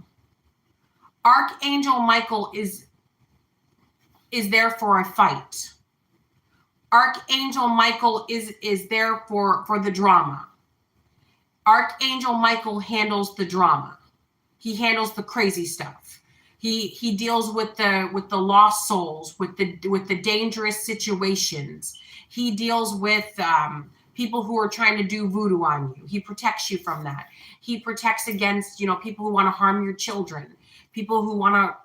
Archangel Michael is there for a fight. Archangel Michael is there for the drama. Archangel Michael handles the drama. He handles the crazy stuff. He deals with the lost souls, with the dangerous situations. He deals with people who are trying to do voodoo on you. He protects you from that. He protects against, people who want to harm your children, people who want to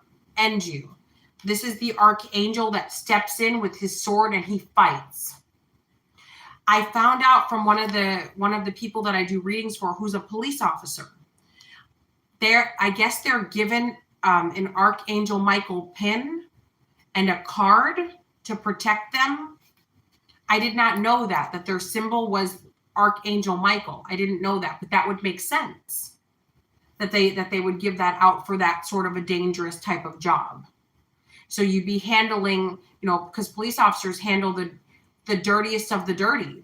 end you. This is the archangel that steps in with his sword and he fights. I found out from one of the people that I do readings for, who's a police officer. I guess they're given an Archangel Michael pin and a card to protect them. I did not know that their symbol was Archangel Michael. I didn't know that, but that would make sense that they would give that out for that sort of a dangerous type of job. So you'd be handling, because police officers handle the dirtiest of the dirty.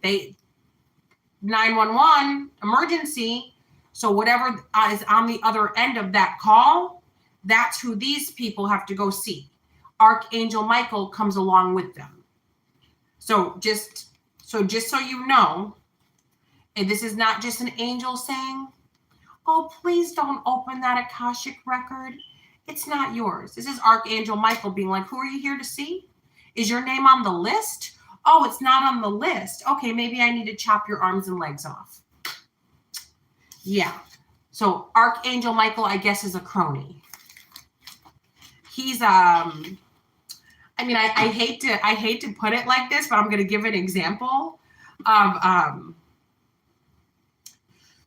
911 emergency. So whatever is on the other end of that call, that's who these people have to go see. Archangel Michael comes along with them. So So just so you know, and this is not just an angel saying, oh, please don't open that Akashic record. It's not yours. This is Archangel Michael being like, who are you here to see? Is your name on the list? Oh, it's not on the list. Okay, maybe I need to chop your arms and legs off. Yeah. So Archangel Michael, I guess, is a crony. He's I mean, I hate to put it like this, but I'm gonna give an example of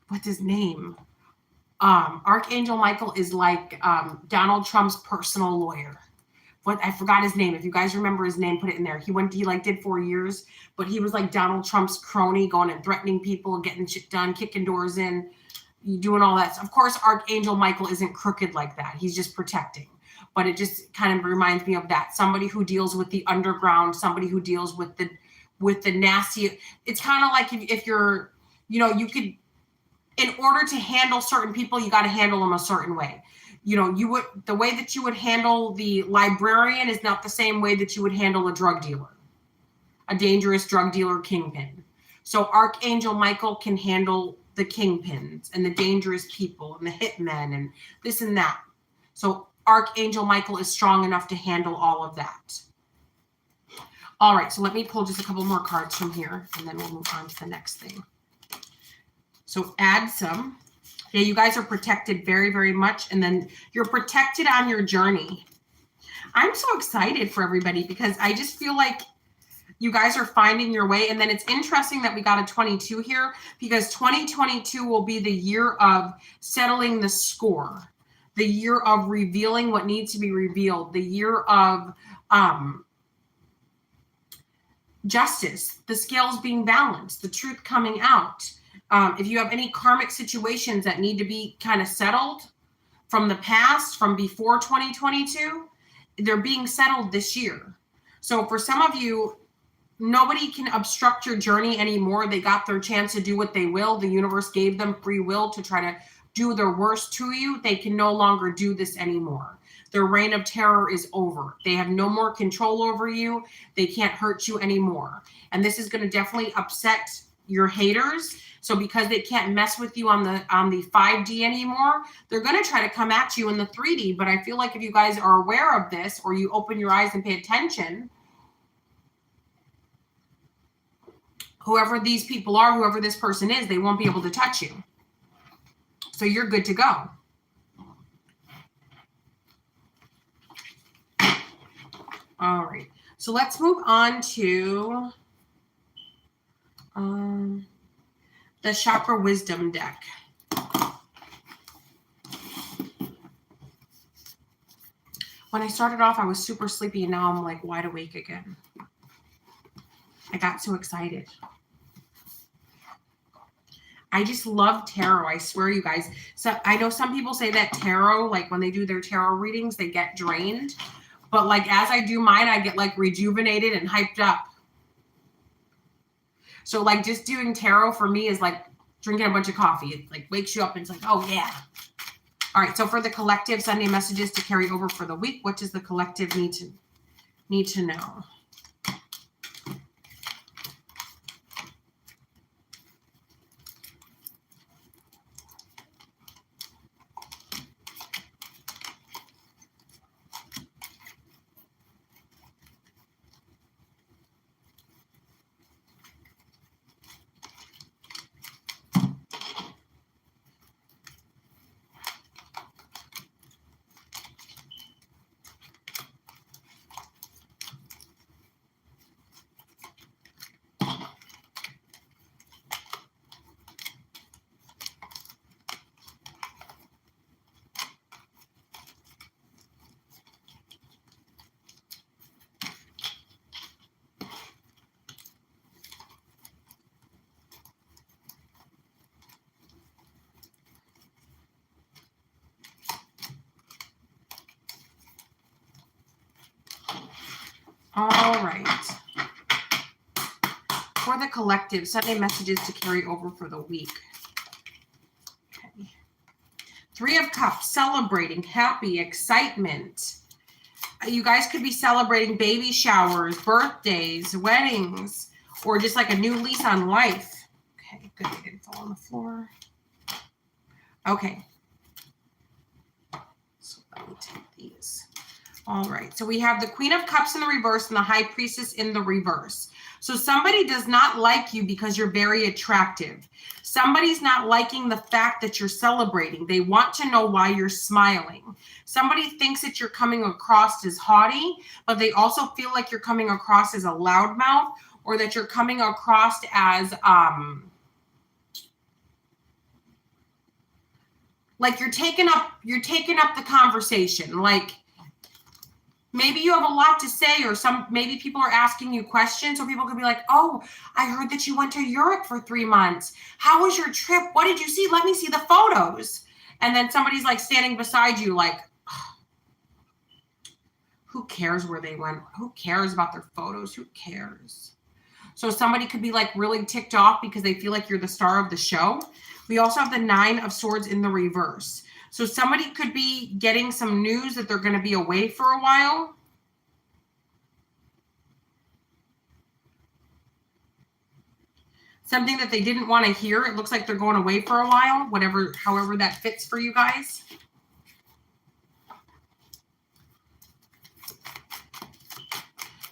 what's his name? Archangel Michael is like Donald Trump's personal lawyer. What, I forgot his name. If you guys remember his name, put it in there. He did 4 years, but he was like Donald Trump's crony, going and threatening people, getting shit done, kicking doors in, doing all that. Of course, Archangel Michael isn't crooked like that. He's just protecting. But it just kind of reminds me of that. Somebody who deals with the underground, somebody who deals with the nasty. It's kind of like if you're, you could, in order to handle certain people, you got to handle them a certain way. The way that you would handle the librarian is not the same way that you would handle a drug dealer, a dangerous drug dealer kingpin. So Archangel Michael can handle the kingpins and the dangerous people and the hitmen and this and that. So Archangel Michael is strong enough to handle all of that. All right, so let me pull just a couple more cards from here, and then we'll move on to the next thing. So add some. Yeah, you guys are protected very, very much. And then you're protected on your journey. I'm so excited for everybody because I just feel like you guys are finding your way. And then it's interesting that we got a 22 here because 2022 will be the year of settling the score, the year of revealing what needs to be revealed, the year of justice, the scales being balanced, the truth coming out. If you have any karmic situations that need to be kind of settled from the past, from before 2022, they're being settled this year. So for some of you, nobody can obstruct your journey anymore. They got their chance to do what they will. The universe gave them free will to try to do their worst to you. They can no longer do this anymore. Their reign of terror is over. They have no more control over you. They can't hurt you anymore. And this is going to definitely upset your haters. So because they can't mess with you on the 5D anymore, they're going to try to come at you in the 3D. But I feel like if you guys are aware of this, or you open your eyes and pay attention, whoever these people are, whoever this person is, they won't be able to touch you. So you're good to go. All right. So let's move on to the Chakra Wisdom deck. When I started off, I was super sleepy, and now I'm like wide awake again. I got so excited. I just love tarot. I swear, you guys. So I know some people say that tarot, like when they do their tarot readings, they get drained. But like as I do mine, I get like rejuvenated and hyped up. So like just doing tarot for me is like drinking a bunch of coffee. It like wakes you up and it's like, oh yeah. All right. So for the collective Sunday messages to carry over for the week, what does the collective need to know? All right. For the collective, Sunday messages to carry over for the week. Okay. 3 of Cups, celebrating, happy, excitement. You guys could be celebrating baby showers, birthdays, weddings, or just like a new lease on life. Okay, good. It's all on the floor. Okay. So let me take these. All right. So we have the Queen of Cups in the reverse and the High Priestess in the reverse. So somebody does not like you because you're very attractive. Somebody's not liking the fact that you're celebrating. They want to know why you're smiling. Somebody thinks that you're coming across as haughty, but they also feel like you're coming across as a loudmouth, or that you're coming across as like you're taking up the conversation. Like maybe you have a lot to say, or maybe people are asking you questions, or people could be like, oh, I heard that you went to Europe for 3 months. How was your trip? What did you see? Let me see the photos. And then somebody's like standing beside you like, oh, who cares where they went? Who cares about their photos? Who cares? So somebody could be like really ticked off because they feel like you're the star of the show. We also have the 9 of Swords in the reverse. So somebody could be getting some news that they're going to be away for a while. Something that they didn't want to hear. It looks like they're going away for a while, however that fits for you guys.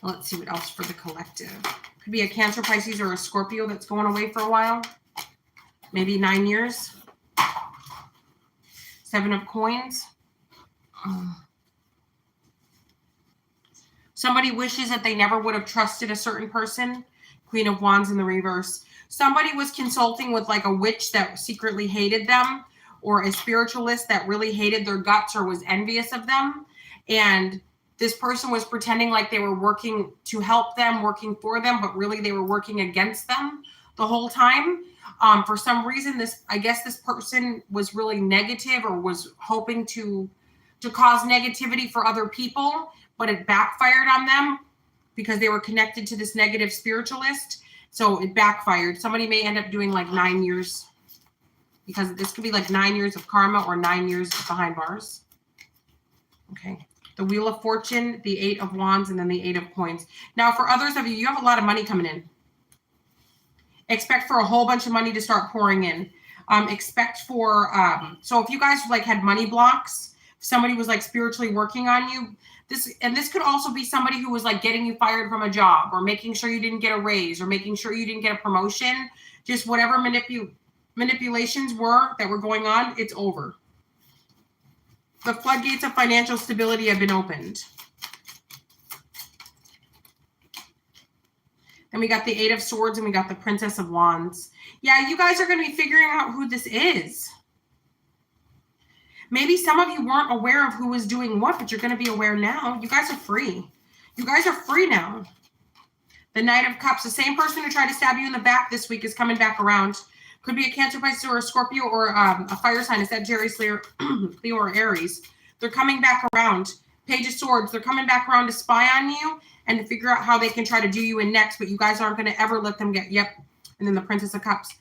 Let's see what else for the collective. Could be a Cancer, Pisces, or a Scorpio that's going away for a while. Maybe 9 years. 7 of Coins. Somebody wishes that they never would have trusted a certain person. Queen of Wands in the reverse. Somebody was consulting with like a witch that secretly hated them, or a spiritualist that really hated their guts or was envious of them. And this person was pretending like they were working to help them, working for them, but really they were working against them the whole time. For some reason, I guess this person was really negative, or was hoping to cause negativity for other people, but it backfired on them because they were connected to this negative spiritualist. So it backfired. Somebody may end up doing like 9 years, because this could be like 9 years of karma or 9 years behind bars. Okay. The Wheel of Fortune, the 8 of Wands, and then the 8 of Coins. Now, for others of you, you have a lot of money coming in. Expect for a whole bunch of money to start pouring in. Expect for, so if you guys like had money blocks, somebody was like spiritually working on you, this could also be somebody who was like getting you fired from a job, or making sure you didn't get a raise, or making sure you didn't get a promotion. Just whatever manipulations were that were going on, it's over. The floodgates of financial stability have been opened. Then we got the 8 of Swords, and we got the Princess of Wands. Yeah, you guys are going to be figuring out who this is. Maybe some of you weren't aware of who was doing what, but you're going to be aware now. You guys are free. You guys are free now. The Knight of Cups, the same person who tried to stab you in the back this week is coming back around. Could be a Cancer, Pisces, or a Scorpio, or a fire sign. Is that Sagittarius, Leo, or Aries? They're coming back around. Page of Swords, they're coming back around to spy on you and to figure out how they can try to do you in next, but you guys aren't going to ever let them get, yep. And then the Princess of Cups.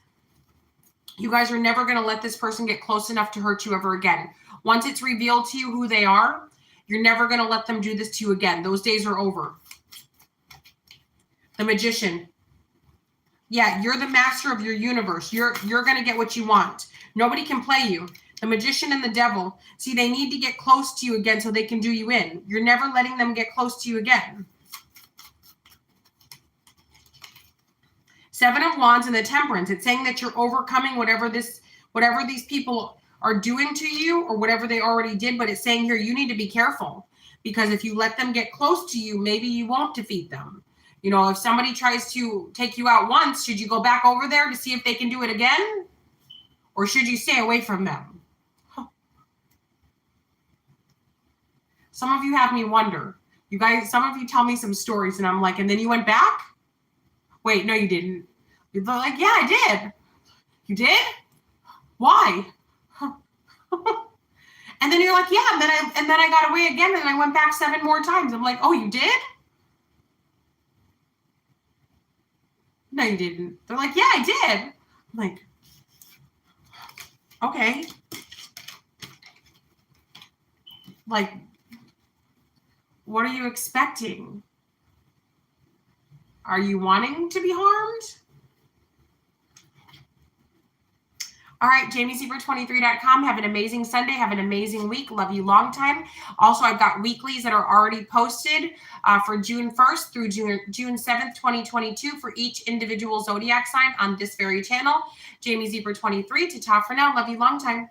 You guys are never going to let this person get close enough to hurt you ever again. Once it's revealed to you who they are, you're never going to let them do this to you again. Those days are over. The Magician. Yeah, you're the master of your universe. You're going to get what you want. Nobody can play you. The Magician and the Devil. See, they need to get close to you again so they can do you in. You're never letting them get close to you again. 7 of Wands and the Temperance. It's saying that you're overcoming whatever these people are doing to you, or whatever they already did. But it's saying here, you need to be careful, because if you let them get close to you, maybe you won't defeat them. You know, if somebody tries to take you out once, should you go back over there to see if they can do it again? Or should you stay away from them? Some of you have me wonder. You guys, some of you tell me some stories and I'm like, and then you went back? Wait, no, you didn't. You're like, yeah, I did. You did? Why? And then you're like, yeah, and then I got away again, and I went back 7 more times. I'm like, oh, you did? No, you didn't. They're like, yeah, I did. I'm like, okay. Like, what are you expecting? Are you wanting to be harmed? All right, JamieZebra23.com. Have an amazing Sunday. Have an amazing week. Love you long time. Also, I've got weeklies that are already posted for June 1st through June 7th, 2022 for each individual zodiac sign on this very channel. JamieZebra23 to top for now. Love you long time.